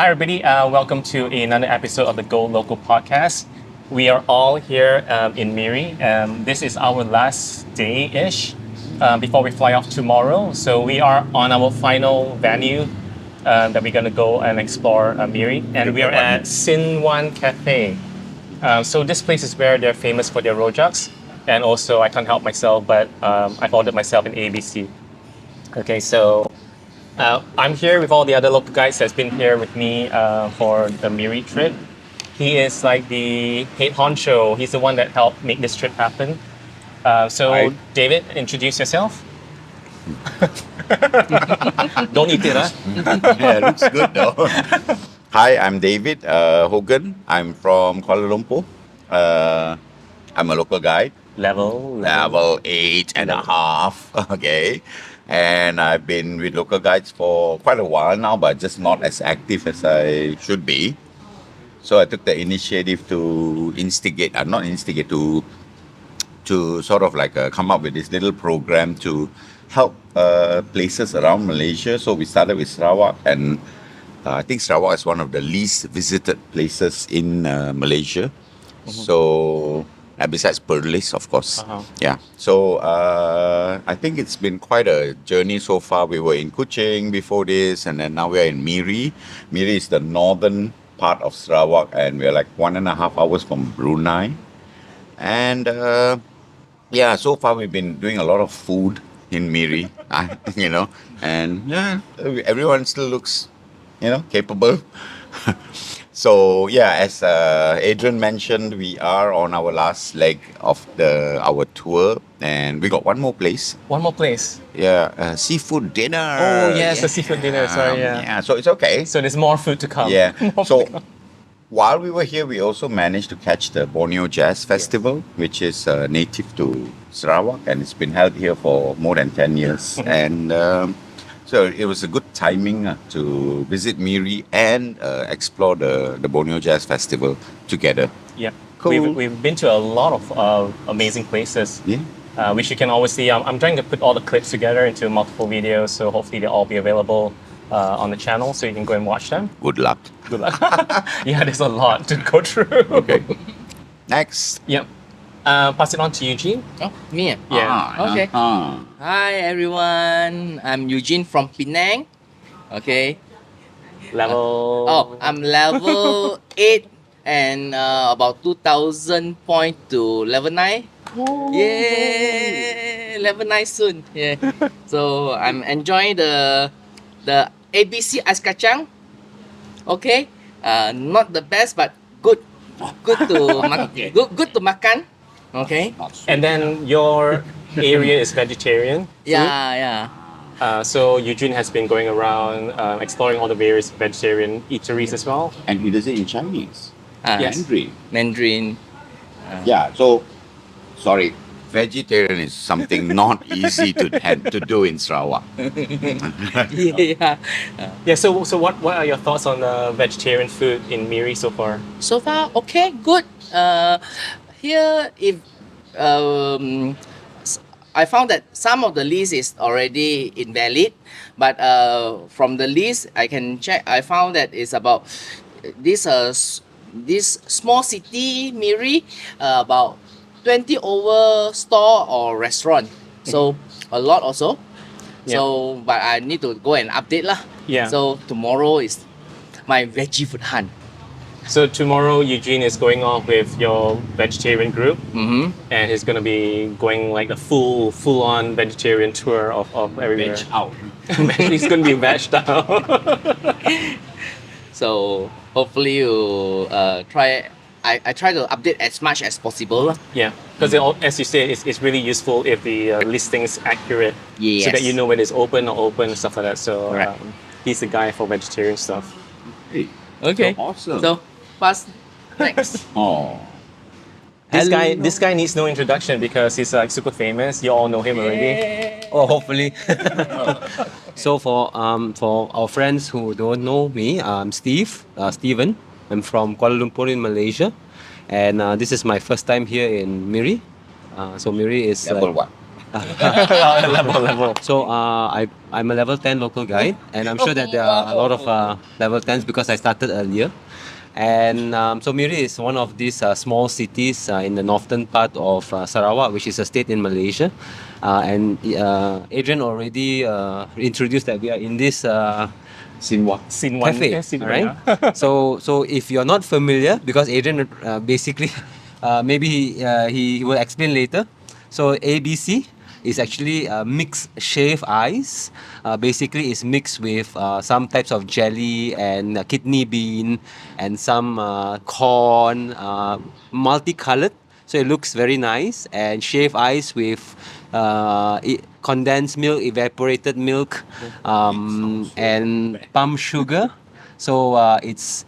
Hi, everybody. Welcome to another episode of the Go Loco podcast. We are all here in Miri. This is our last day-ish before we fly off tomorrow. So we are on our final venue that we're going to go and explore Miri. And we are at Sinwan Cafe. So this place is where they're famous for their Rojaks. And also, I can't help myself, but I've ordered myself an ABC. Okay, so I'm here with all the other local guys that's been here with me for the Miri trip. He is like the head honcho. He's the one that helped make this trip happen. So, Hi. David, introduce yourself. Don't eat it, huh? Yeah, looks good though. Hi, I'm David Hogan. I'm from Kuala Lumpur. I'm a local guide, level 8.5. Okay. And I've been with local guides for quite a while now, but just not as active as I should be. So I took the initiative to to sort of like come up with this little program to help places around Malaysia. So we started with Sarawak, and I think Sarawak is one of the least visited places in Malaysia. So, and besides Perlis, of course. Uh-huh. Yeah. So I think it's been quite a journey so far. We were in Kuching before this, and then now we're in Miri. Miri is the northern part of Sarawak, and we're like 1.5 hours from Brunei. And yeah, so far we've been doing a lot of food in Miri, and yeah, everyone still looks, capable. So yeah, as Adrian mentioned, we are on our last leg of our tour, and we got one more place. One more place. Yeah, seafood dinner. Oh, yes, the seafood dinner. Sorry, yeah. Yeah, so it's okay. So there's more food to come. Yeah. More So food to come. while we were here, we also managed to catch the Borneo Jazz Festival, which is native to Sarawak, and it's been held here for more than 10 years. And so it was a good timing to visit Miri and explore the Borneo Jazz Festival together. Yeah. Cool. We've been to a lot of amazing places. Yeah. Which you can always see. I'm trying to put all the clips together into multiple videos, so hopefully they'll all be available on the channel, so you can go and watch them. Good luck. Good luck. Yeah, there's a lot to go through. Okay. Next. Yep. Pass it on to Eugene. Oh, me? Yeah. Okay. Hi everyone, I'm Eugene from Penang. Okay. Level. Oh, I'm level 8 and about 2,000 point to level 9. Yeah, level 9 soon. Yeah. So I'm enjoying the ABC ice kacang. Okay. Not the best, but good. Good to good to makan. Okay. And then your area is vegetarian. Yeah. So Eugene has been going around exploring all the various vegetarian eateries as well. And he does it in Chinese. Yes. Mandarin. Mandarin. Yeah, so, sorry, vegetarian is something not easy to do in Sarawak. Yeah. Yeah. So what are your thoughts on vegetarian food in Miri so far? So far, okay, good. Here, if I found that some of the list is already invalid, but from the list I can check. I found that it's about this small city Miri, about 20 over store or restaurant. So a lot also. So but I need to go and update lah. Yeah. So tomorrow is my veggie food hunt. So tomorrow Eugene is going off with your vegetarian group, Mm-hmm. and he's gonna be going like a full on vegetarian tour of everywhere. out. He's gonna be vegged out. So hopefully you try. I try to update as much as possible lah. Yeah, because as you say, it's really useful if the listing is accurate, Yes. so that you know when it's open or open and stuff like that. So Correct. he's the guy for vegetarian stuff. Hey, Okay. so awesome. So pass next. Oh. This guy needs no introduction because he's like super famous. You all know him already. Oh, hopefully. So for our friends who don't know me, I'm Steven. I'm from Kuala Lumpur in Malaysia, and this is my first time here in Miri. So Miri is Level what? level. So I'm a level 10 local guide, and I'm sure that there are a lot of level 10s because I started earlier. And so Miri is one of these small cities in the northern part of Sarawak, which is a state in Malaysia. And Adrian already introduced that we are in this Scene one. cafe, Yeah, scene all one, right? yeah. So if you're not familiar, because Adrian basically, maybe he will explain later. So ABC is actually mixed shave ice. Basically, it's mixed with some types of jelly and kidney bean and some corn, multicolored. So it looks very nice. And shave ice with condensed milk, evaporated milk, and palm sugar. So it's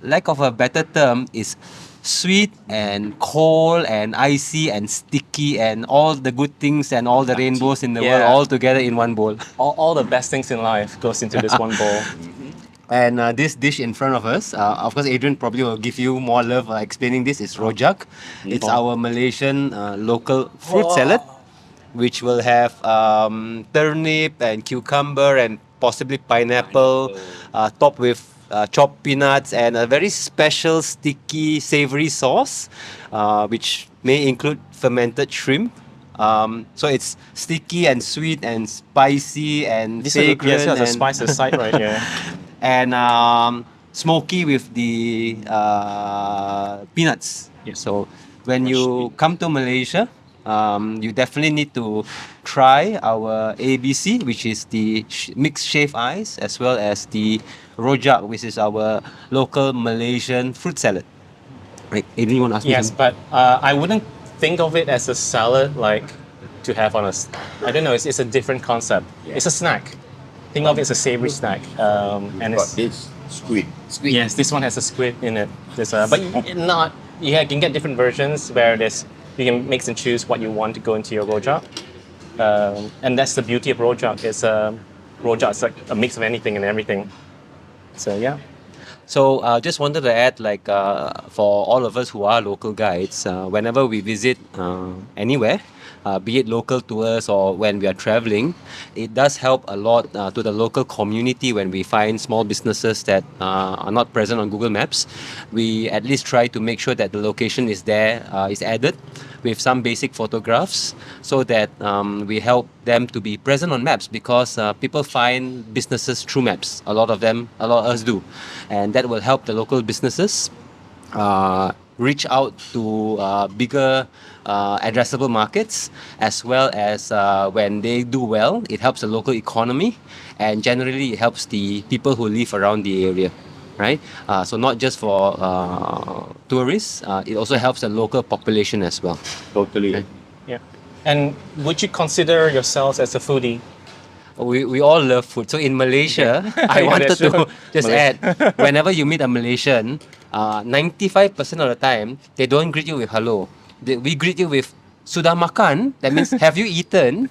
lack of a better term is sweet and cold and icy and sticky and all the good things and all the rainbows in the world Yeah. all together in one bowl. All the best things in life goes into this one bowl. And this dish in front of us, of course, Adrian probably will give you more love explaining this. Is Rojak. It's our Malaysian local fruit salad, which will have turnip and cucumber and possibly pineapple, topped with chopped peanuts and a very special sticky savory sauce, which may include fermented shrimp. So it's sticky and sweet and spicy and This is fragrant a and spice aside right here. and smoky with the peanuts. Yes. So when you come to Malaysia, you definitely need to try our ABC, which is the mixed shave ice, as well as the Rojak, which is our local Malaysian fruit salad. Right, Adrian, you want to ask me Yes, something? but I wouldn't think of it as a salad like to have on a. I don't know. It's a different concept. It's a snack. Think of it as a savory snack. And Got it's this squid. Squid. yes, this one has a squid in it. But not. You can get different versions where you can mix and choose what you want to go into your rojak. And that's the beauty of rojak. It's rojak. It's like a mix of anything and everything. So yeah. So just wanted to add, like for all of us who are local guides, whenever we visit anywhere, be it local tours or when we are traveling, it does help a lot to the local community when we find small businesses that are not present on Google Maps. We at least try to make sure that the location is there, is added with some basic photographs so that we help them to be present on maps because people find businesses through maps. A lot of us do. And that will help the local businesses reach out to bigger addressable markets, as well as when they do well, it helps the local economy and generally it helps the people who live around the area. Right? So not just for tourists, it also helps the local population as well. Totally. Yeah. And would you consider yourselves as a foodie? We all love food. So in Malaysia, I Yeah, wanted that's to true. just add, whenever you meet a Malaysian, 95% of the time, they don't greet you with hello. We greet you with sudah makan. That means have you eaten?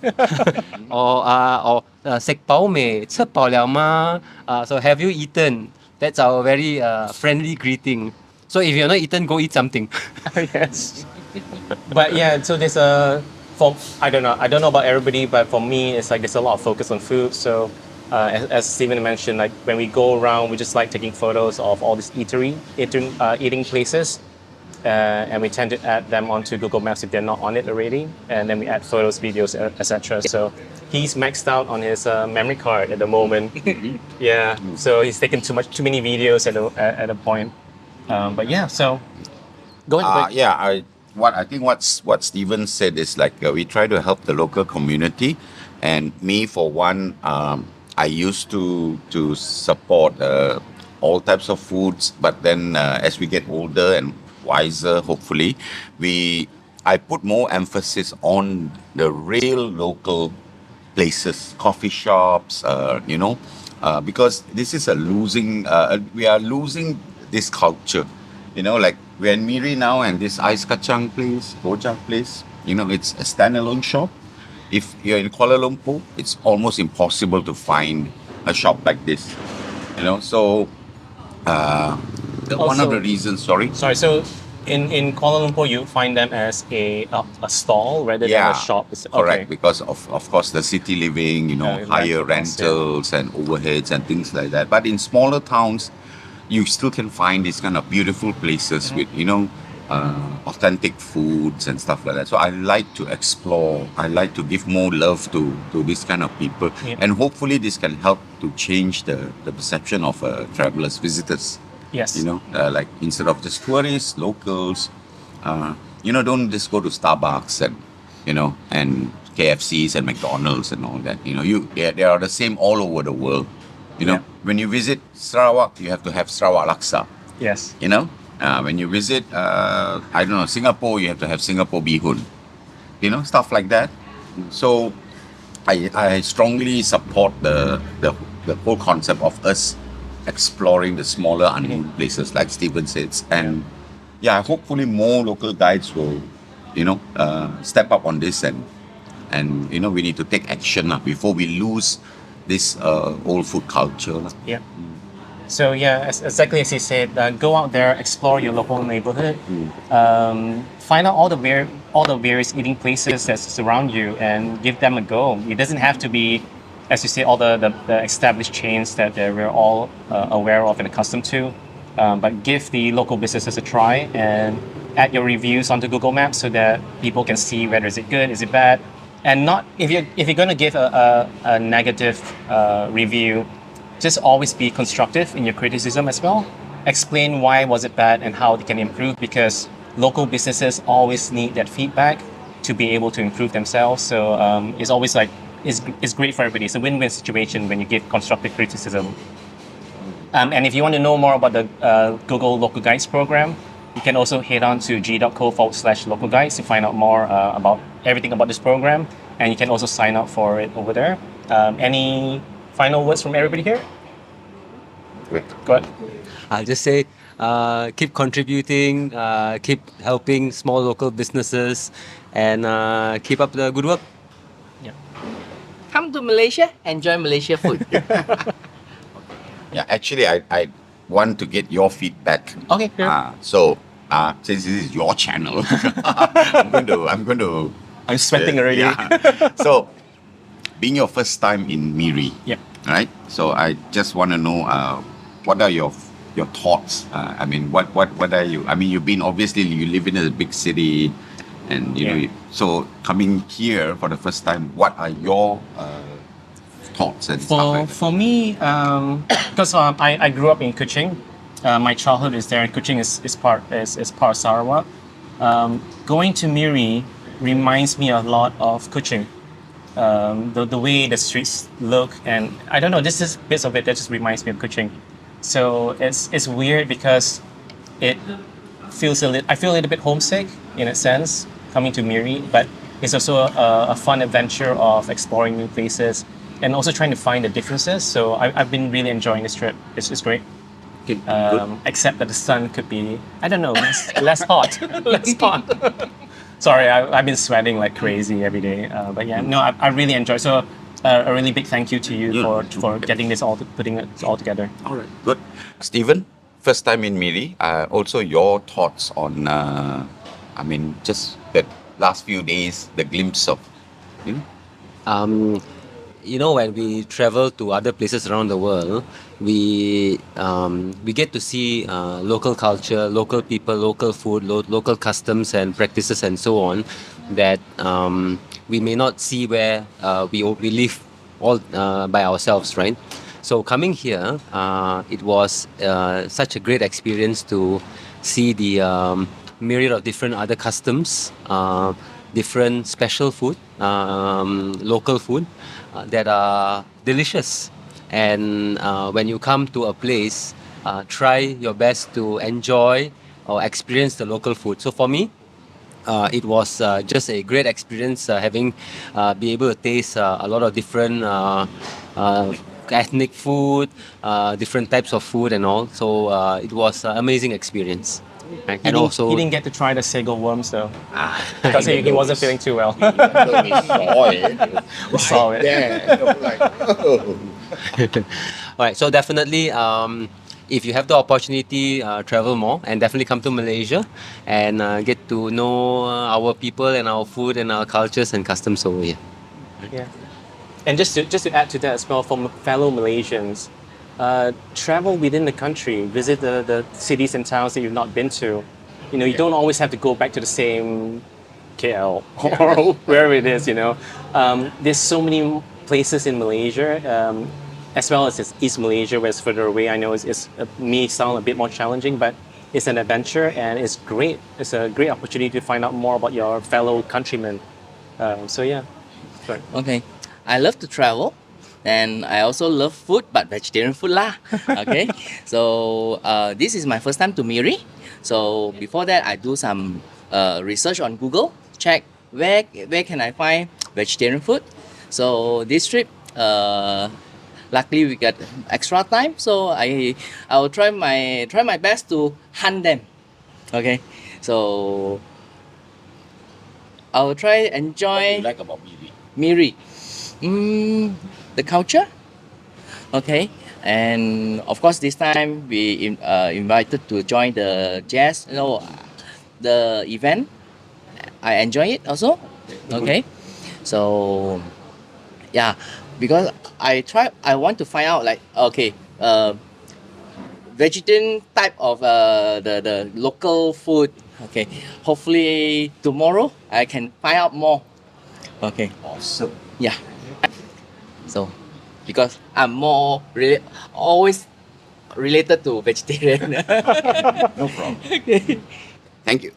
or sek pao mei, ce pao liao ma. So have you eaten? That's our very friendly greeting. So if you're not eaten, go eat something. Yes. But yeah, so there's I don't know about everybody, but for me, it's like there's a lot of focus on food. So as Stephen mentioned, like when we go around, we just like taking photos of all these eating places. And we tend to add them onto Google Maps if they're not on it already. And then we add photos, videos, etc. So he's maxed out on his memory card at the moment. Yeah, so he's taken too many videos at a point. But yeah, so go ahead. Yeah, I think what Steven said is like we try to help the local community, and me for one, I used to support all types of foods, but then as we get older and wiser, hopefully, I put more emphasis on the real local places, coffee shops, because this is we are losing this culture. Like we're in Miri now and this ice kacang place, Rojak place, it's a standalone shop. If you're in Kuala Lumpur, it's almost impossible to find a shop like this. So one of Also- the reasons, sorry. Sorry, so in Kuala Lumpur, you find them as a stall rather than a shop. Correct, because of course the city living, higher rental rentals costs, and overheads and things like that. But in smaller towns, you still can find these kind of beautiful places with authentic foods and stuff like that. So I like to explore. I like to give more love to this kind of people, and hopefully this can help to change the perception of travelers, visitors. Yes. Like instead of just tourists, locals, don't just go to Starbucks and KFCs and McDonald's and all that. They are the same all over the world. When you visit Sarawak, you have to have Sarawak laksa. Yes. When you visit, Singapore, you have to have Singapore bee hoon. Stuff like that. So I strongly support the whole concept of us exploring the smaller unknown places, like Stephen says. And hopefully more local guides will, step up on this and we need to take action before we lose this old food culture. Yeah. So exactly as you said, go out there, explore your local neighborhood, find out all the various eating places that surround you, and give them a go. It doesn't have to be, as you say, all the established chains that we're all aware of and accustomed to, but give the local businesses a try and add your reviews onto Google Maps so that people can see whether is it good, is it bad, and not if you're going to give a negative review. Just always be constructive in your criticism as well. Explain why was it bad and how they can improve, because local businesses always need that feedback to be able to improve themselves. So it's always it's great for everybody. It's a win-win situation when you give constructive criticism. And if you want to know more about the Google Local Guides program, you can also head on to g.co/local guides to find out more about everything about this program. And you can also sign up for it over there. Any final words from everybody here? Go ahead. I'll just say, keep contributing, keep helping small local businesses, and keep up the good work. Yeah. Come to Malaysia, enjoy Malaysia food. Yeah, actually, I want to get your feedback. Okay. Sure. So, since this is your channel, I'm going to. I'm sweating already. Yeah. So, being your first time in Miri, Yep. right? So I just want to know what are your thoughts? What are you? I mean, you live in a big city, and so coming here for the first time, what are your thoughts and stuff like that? For me, because I grew up in Kuching, my childhood is there, and Kuching is part of Sarawak. Going to Miri reminds me a lot of Kuching. The way the streets look, and I don't know, this is bits of it that just reminds me of Kuching. So it's weird because I feel a little bit homesick in a sense coming to Miri, but it's also a fun adventure of exploring new places and also trying to find the differences. So I've been really enjoying this trip. It's great. Okay, Except that the sun could be, I don't know, less hot. Less hot. Sorry, I've been sweating like crazy every day. But I really enjoy. So a really big thank you to you for getting this putting it all together. All right, good. Stephen, first time in Miri. Also, your thoughts on, just the last few days, the glimpse of, When we travel to other places around the world, we get to see local culture, local people, local food, local customs and practices and so on that we may not see where we live all by ourselves, right? So coming here, it was such a great experience to see the myriad of different other customs, different special food, local food that are delicious. And when you come to a place, try your best to enjoy or experience the local food. So for me, it was just a great experience be able to taste a lot of different ethnic food, different types of food and all. So it was an amazing experience. He didn't get to try the sago worms though, because he wasn't feeling too well. We saw it. Yeah. All right, so definitely, if you have the opportunity, travel more and definitely come to Malaysia and get to know our people and our food and our cultures and customs over here. Yeah. And just to add to that as well, for fellow Malaysians, travel within the country, visit the cities and towns that you've not been to. You know, you don't always have to go back to the same KL or wherever it is, you know. There's so many places in Malaysia, as well as East Malaysia, where it's further away. I know it's may sound a bit more challenging, but it's an adventure and it's great. It's a great opportunity to find out more about your fellow countrymen. So yeah. Sorry. Okay, I love to travel, and I also love food, but vegetarian food lah. Okay, so this is my first time to Miri. So before that, I do some research on Google, check where can I find vegetarian food. So this trip, luckily we got extra time, so I will try my best to hunt them. Okay, so I will try What do enjoy you like about Miri? Miri. The culture. Okay, and of course this time we invited to join the jazz, the event. I enjoy it also. Okay, so yeah, because I want to find out like vegetarian type of the local food. Okay, hopefully tomorrow I can find out more. Okay, Awesome. yeah. So, because I'm more always related to vegetarian. No problem. Okay. Thank you.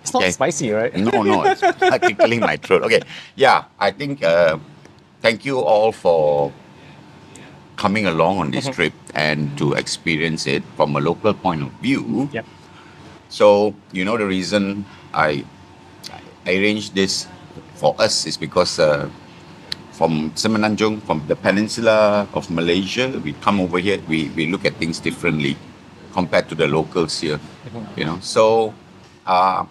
It's not Okay. spicy, right? No, it's tickling my throat. Okay, yeah, I think thank you all for coming along on this trip and to experience it from a local point of view. Yep. So, you know, the reason I arranged this for us is because from Semenanjung, from the peninsula of Malaysia, we come over here, we look at things differently compared to the locals here, you know. So, I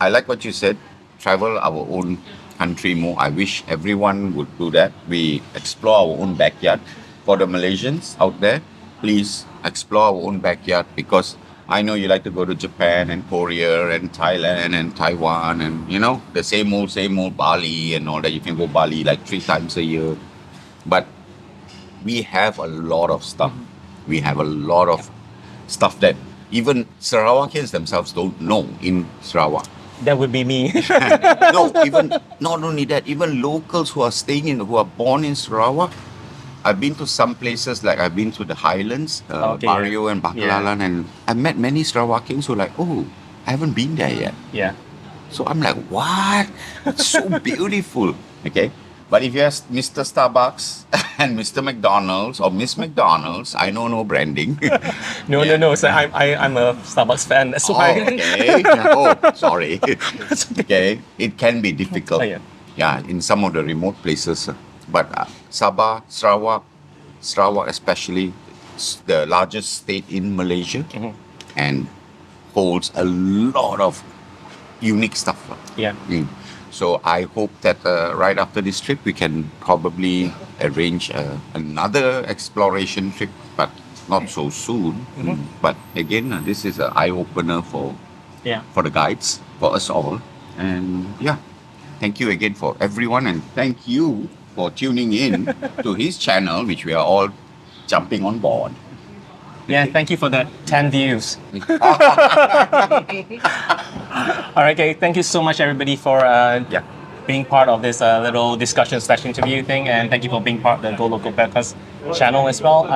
like what you said, travel our own country more. I wish everyone would do that. We explore our own backyard. For the Malaysians out there, please explore our own backyard, because I know you like to go to Japan and Korea and Thailand and Taiwan and, you know, the same old Bali and all that. You can go Bali like 3 times a year. But we have a lot of stuff. We have a lot of stuff that even Sarawakians themselves don't know in Sarawak. That would be me. No, even not only that, even locals who are who are born in Sarawak. I've been to some places, like I've been to the Highlands, Okay, Bario yeah. and Bakalan, and I've met many Sarawakians who are like, oh, I haven't been there yet. Yeah. So I'm like, what? It's so beautiful. Okay. But if you ask Mr. Starbucks and Mr. McDonald's or Miss McDonald's, I know no branding. No. So I'm a Starbucks fan. That's Oh, why. okay. Oh, sorry. Okay. It can be difficult. Oh, yeah. Yeah, in some of the remote places. But Sabah, Sarawak especially, the largest state in Malaysia, and holds a lot of unique stuff. Yeah. So I hope that right after this trip, we can probably arrange another exploration trip, but not so soon. But again, this is an eye-opener for the guides, for us all. And yeah, thank you again for everyone, and thank you for tuning in to his channel, which we are all jumping on board. Yeah, thank you for that 10 views. All right, okay. Thank you so much, everybody, for being part of this little discussion / interview thing, and thank you for being part of the Go Local podcast channel as well.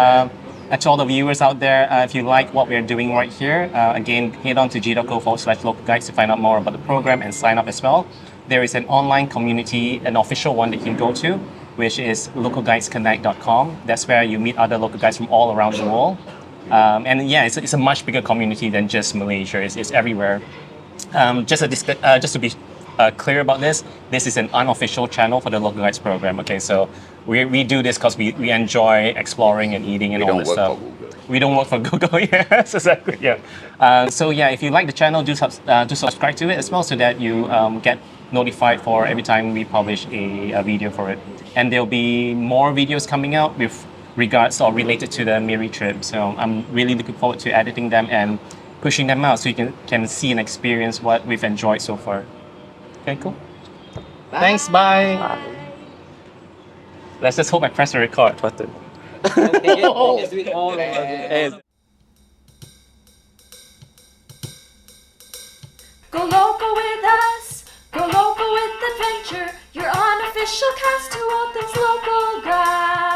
And to all the viewers out there, if you like what we're doing right here, again, head on to g.co/localguides to find out more about the program and sign up as well. There is an online community, an official one that you can go to, which is localguidesconnect.com. That's where you meet other local guides from all around the world. And yeah, it's a much bigger community than just Malaysia. It's everywhere. Just to be clear about this is an unofficial channel for the Local Guides program. Okay, so we do this because we enjoy exploring and eating and We all don't this work stuff. for Google. We don't work for Google. Yes, exactly. Yeah. So yeah, if you like the channel, do subscribe to it as well, so that you get notified for every time we publish a video for it. And there'll be more videos coming out with regards or related to the Miri trip. So I'm really looking forward to editing them and pushing them out so you can see and experience what we've enjoyed so far. Okay, cool. Thanks, bye. Let's just hope I press the record button. Go local with us, go local with adventure. Your unofficial cast to all things local guide.